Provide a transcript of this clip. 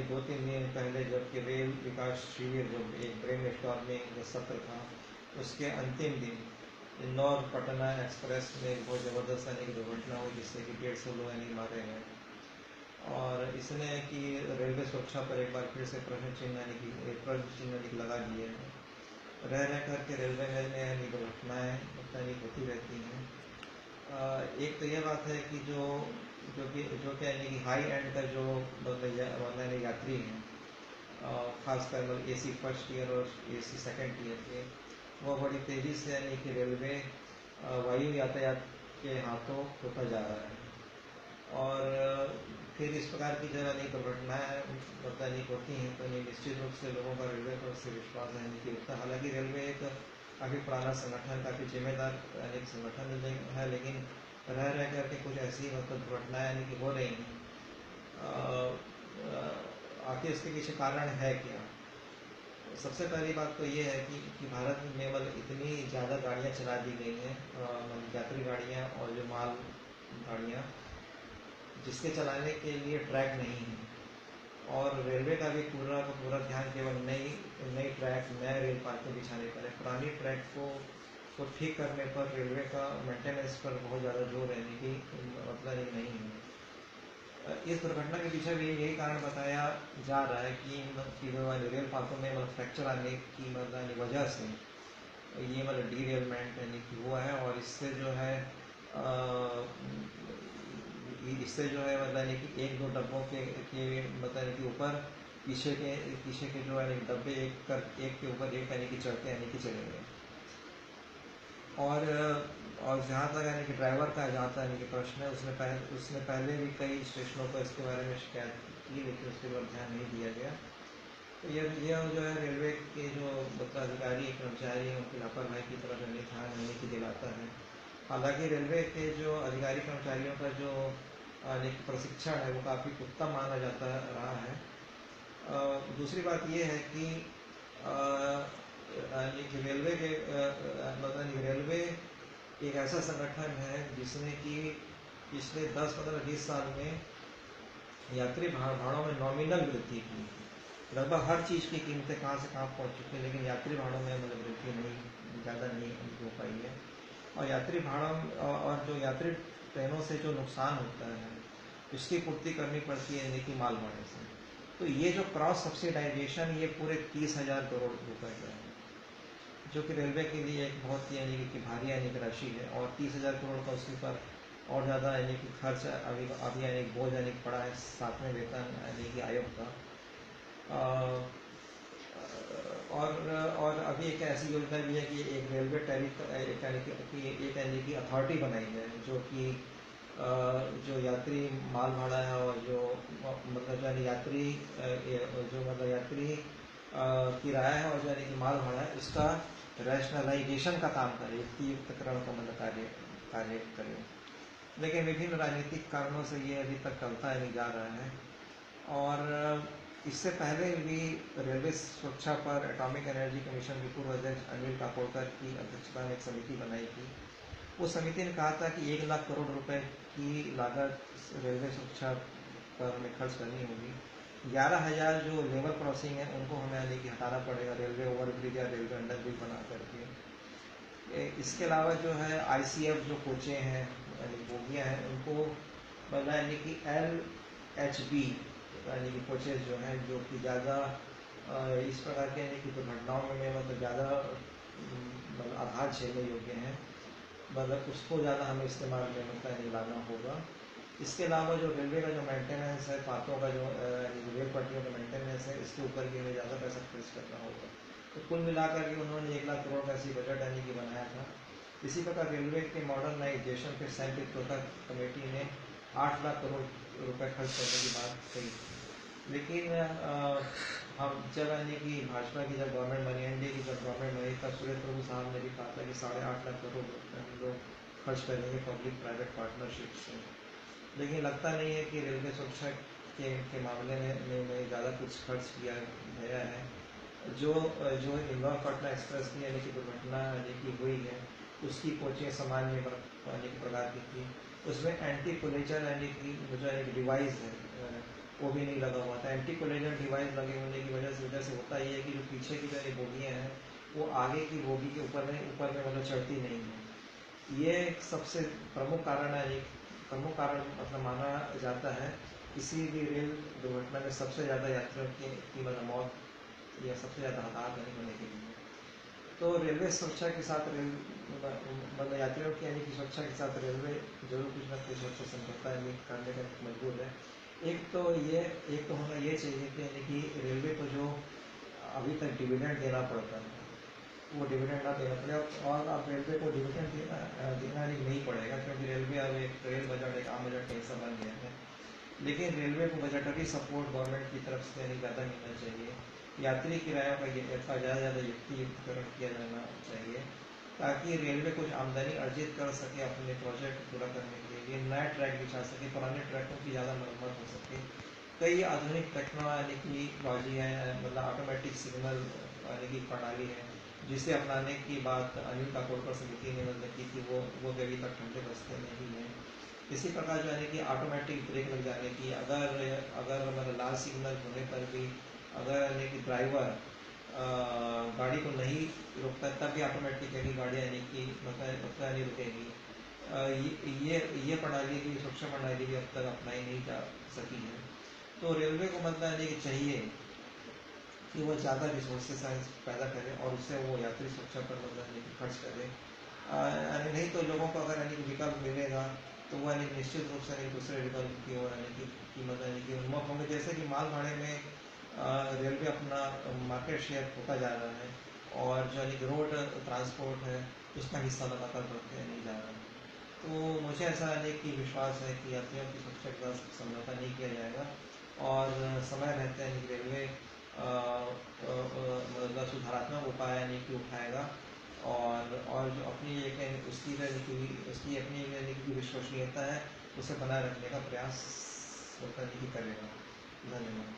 2-3 दिन पहले जबकि रेल विकास शिविर जो एक ब्रेन स्टॉर्मिंग सत्र था, उसके अंतिम दिन इंदौर पटना एक्सप्रेस में एक बहुत ज़बरदस्त यानी कि दुर्घटना हुई, जिससे कि 150 लोग यानी मारे हैं। और इसने कि रेलवे सुरक्षा पर एक बार फिर से प्रश्न चिन्ह यानी कि लगा दिए हैं। रह रह करके रेलवे में यानी दुर्घटनाएँ यानी होती रहती हैं। एक तो ये बात है कि जो यानी कि हाई एंड का जो मतलब यात्री हैं, खासकर मतलब AC फर्स्ट ईयर और AC सेकंड ईयर के, वो बड़ी तेज़ी से यानी कि रेलवे वायु यातायात के हाथों होता जा रहा है। और फिर इस प्रकार की जब यानी दुर्घटनाएँ मतलब होती हैं तो निश्चित रूप से लोगों का रेलवे पर से विश्वास यानी कि उठता है। हालांकि रेलवे एक काफ़ी पुराना संगठन, काफ़ी जिम्मेदार यानी कि संगठन है, लेकिन रह रह करके कुछ ऐसी मतलब दुर्घटनाएँ यानी कि हो रही हैं। आखिर इसके पीछे कारण है क्या? सबसे पहली बात तो ये है कि भारत में मतलब इतनी ज़्यादा गाड़ियाँ चला दी गई हैं, मतलब यात्री गाड़ियाँ और जो माल गाड़ियाँ, जिसके चलाने के लिए ट्रैक नहीं है। और रेलवे का भी पूरा का पूरा ध्यान केवल नई ट्रैक, नए रेल पार्कों बिछाने पर है। पुरानी ट्रैक को ठीक करने पर, रेलवे का मेंटेनेंस पर बहुत ज़्यादा जोर रहने की मतलब नहीं है। इस दुर्घटना के पीछे भी यही कारण बताया जा रहा है कि रेल पार्कों में मतलब फ्रैक्चर आने की मतलब वजह से ये मतलब डीरेलमेंट यानी कि हुआ है। और इससे जो है मतलब यानी कि 1-2 डब्बों के मतलब कि ऊपर पीछे के जो है डब्बे एक के ऊपर एक यानी कि चढ़ते यानी कि चले गए। और जहाँ तक यानी कि ड्राइवर का जहाँ तक यानी कि प्रश्न है, उसने पहले भी कई स्टेशनों पर इसके बारे में शिकायत की, लेकिन उसके बाद ध्यान नहीं दिया गया। तो ये जो है रेलवे के जो मतलब अधिकारी कर्मचारी हैं, उनकी लापरवाही की तरफ ध्यान नहीं की दिलाता है। हालांकि रेलवे के जो अधिकारी कर्मचारियों का जो प्रशिक्षण है वो काफ़ी उत्तम माना जाता रहा है। दूसरी बात ये है कि रेलवे के मतलब रेलवे एक ऐसा संगठन है जिसने कि पिछले 10-15-20 साल में यात्री भाड़ों में नॉमिनल वृद्धि की। लगभग हर चीज़ की कीमतें कहाँ से कहाँ पहुँच चुकी है, लेकिन यात्री भाड़ों में मतलब वृद्धि ज़्यादा नहीं हो पाई है। और यात्री भाड़ों और जो यात्री ट्रेनों से जो नुकसान होता है, उसकी पूर्ति करनी पड़ती है यानी कि माल भाड़े से। तो ये जो क्रॉस सब्सिडाइजेशन, ये पूरे 30,000 करोड़ रुपए का है, जो कि रेलवे के लिए एक बहुत ही यानी कि भारी यानी कि राशि है। और 30,000 करोड़ का उसके ऊपर और ज़्यादा यानी कि खर्च अभी यानी बोझ यानी कि पड़ा है 7वें वेतन यानी कि आयोग का। और अभी एक ऐसी योजना भी है कि एक रेलवे टैरिफ एक यानी कि अथॉरिटी बनाई है, जो कि जो यात्री माल भाड़ा है और जो मतलब यात्री किराया है और जो यानी कि माल भाड़ा है, उसका रैशनलाइजेशन का काम करे, युक्तियुक्तकरण का मतलब कार्य करे। लेकिन विभिन्न राजनीतिक कारणों से ये अभी तक चलता नहीं जा रहा है। और इससे पहले भी रेलवे सुरक्षा पर एटॉमिक एनर्जी कमीशन के पूर्व अध्यक्ष अनिल काकोडकर की अध्यक्षता में एक समिति बनाई थी। उस समिति ने कहा था कि 1 लाख करोड़ रुपए की लागत रेलवे सुरक्षा पर हमें खर्च करनी होगी। 11,000 जो लेवल क्रॉसिंग है उनको हमें यानी कि हटाना पड़ेगा, रेलवे ओवरब्रिज या रेलवे अंडर ब्रिज बना करके। इसके अलावा जो है ICF जो कोचें हैं यानी बोगियाँ हैं, उनको मतलब यानी कि LHB यानी कि कोचेज जो हैं, जो कि ज़्यादा इस प्रकार के यानी कि दुर्घटनाओं में मतलब ज़्यादा मतलब आघात झेलने योग्य हैं, मतलब उसको ज़्यादा हमें इस्तेमाल में मतलब नहीं लाना होगा। इसके अलावा जो रेलवे का जो मेंटेनेंस है, पातों का जो रेल पटरियों का मेंटेनेंस है, इसके ऊपर भी हमें ज़्यादा पैसा खर्च करना होगा। तो कुल मिलाकर के उन्होंने 1 लाख करोड़ का ऐसी बजट यानी कि बनाया था। इसी प्रकार रेलवे के मॉडर्नाइजेशन के सैनिक कमेटी ने 8 लाख करोड़ रुपए खर्च करने की बात कही। लेकिन हम जब यानी कि भाजपा की जब गवर्नमेंट बनी, NDA की जब गवर्नमेंट बनी, तब सुरेश प्रभु साहब ने भी कहा था कि 8.5 लाख करोड़ हम लोग खर्च करेंगे पब्लिक प्राइवेट पार्टनरशिप से। लेकिन लगता नहीं है कि रेलवे सुरक्षा के मामले में ज़्यादा कुछ खर्च किया गया है। जो इंदौर पटना एक्सप्रेस की यानी कि दुर्घटना यानी कि हुई है, उसकी कोचें सामान्य प्रकार की थी। उसमें एंटी पुलेचर यानी कि जो डिवाइस है, वो भी नहीं लगा हुआ था। एंटी कोलिजन डिवाइस लगे होने की वजह से होता ये है कि जो पीछे की जो ये बोगियाँ हैं वो आगे की बोगी के ऊपर में मतलब चढ़ती नहीं है। ये एक सबसे प्रमुख कारण है, एक प्रमुख कारण मतलब माना जाता है किसी भी रेल दुर्घटना में सबसे ज़्यादा यात्रियों की मतलब मौत या सबसे ज़्यादा हताहत नहीं होने के लिए। तो रेलवे सुरक्षा के साथ मतलब यात्रियों की यानी कि सुरक्षा के साथ रेलवे जरूर कुछ ना कुछ सुरक्षा समझौता यानी करने का मजबूर है। एक तो होना ये चाहिए कि यानी कि रेलवे को जो अभी तक डिविडेंड देना पड़ता है वो डिविडेंड ना देना पड़े, और अब रेलवे को डिविडेंड देना नहीं पड़ेगा, क्योंकि रेलवे अब एक रेल बजट एक आम बजट का हिस्सा बन गया है। लेकिन रेलवे को बजटरी सपोर्ट गवर्नमेंट की तरफ से यानी ज़्यादा मिलना चाहिए। यात्री किरायों का ज़्यादा से ज़्यादा युक्तियुक्तकरण किया जाना चाहिए ताकि रेलवे कुछ आमदनी अर्जित कर सके अपने प्रोजेक्ट पूरा करने के लिए, नया ट्रैक बिछा सके, पुराने ट्रैकों की ज़्यादा मरम्मत हो सके। कई आधुनिक टेक्नोलॉजी है, मतलब ऑटोमेटिक सिग्नल यानी कि प्रणाली है जिसे अपनाने की बात अनिल काकोडकर समिति ने मतलब की थी, वो अभी तक ठंडे बस्ते में ही है। इसी प्रकार जो है कि ऑटोमेटिक ब्रेक लग जाने की, अगर मतलब लाल सिग्नल होने पर भी अगर यानी कि ड्राइवर गाड़ी को नहीं रोकता तब भी ऑटोमेटिकली गाड़ी यानी कि मतलब नहीं रुकेगी। ये प्रणाली भी, सुरक्षा प्रणाली भी अब तक अपनाई नहीं जा सकी है। तो रेलवे को मतलब यानी कि चाहिए कि वो ज़्यादा रिसोर्सेज पैदा करे और उससे वो यात्री सुरक्षा पर मतलब यानी कि खर्च करे। यानी नहीं तो लोगों को अगर यानी कि विकल्प मिलेगा तो वो यानी निश्चित रूप से दूसरे विकल्प की ओर यानी कि कीमत यानी कि उन्मुख होंगे। जैसे कि माल भाड़े में रेलवे अपना मार्केट शेयर होता जा रहा है और जो यानी कि रोड ट्रांसपोर्ट है उसका हिस्सा लगातार बढ़ते नहीं जा रहा है। तो मुझे ऐसा यानी कि विश्वास है कि यात्रियों की सुरक्षा के साथ समझौता नहीं किया जाएगा और समय रहते यानी कि रेलवे मतलब सुधारात्मक उपाय यानी कि उठाएगा और जो अपनी एक उसकी अपनी यानी कि विश्वसनीयता है उसे बनाए रखने का प्रयास यानी कि करेगा। धन्यवाद।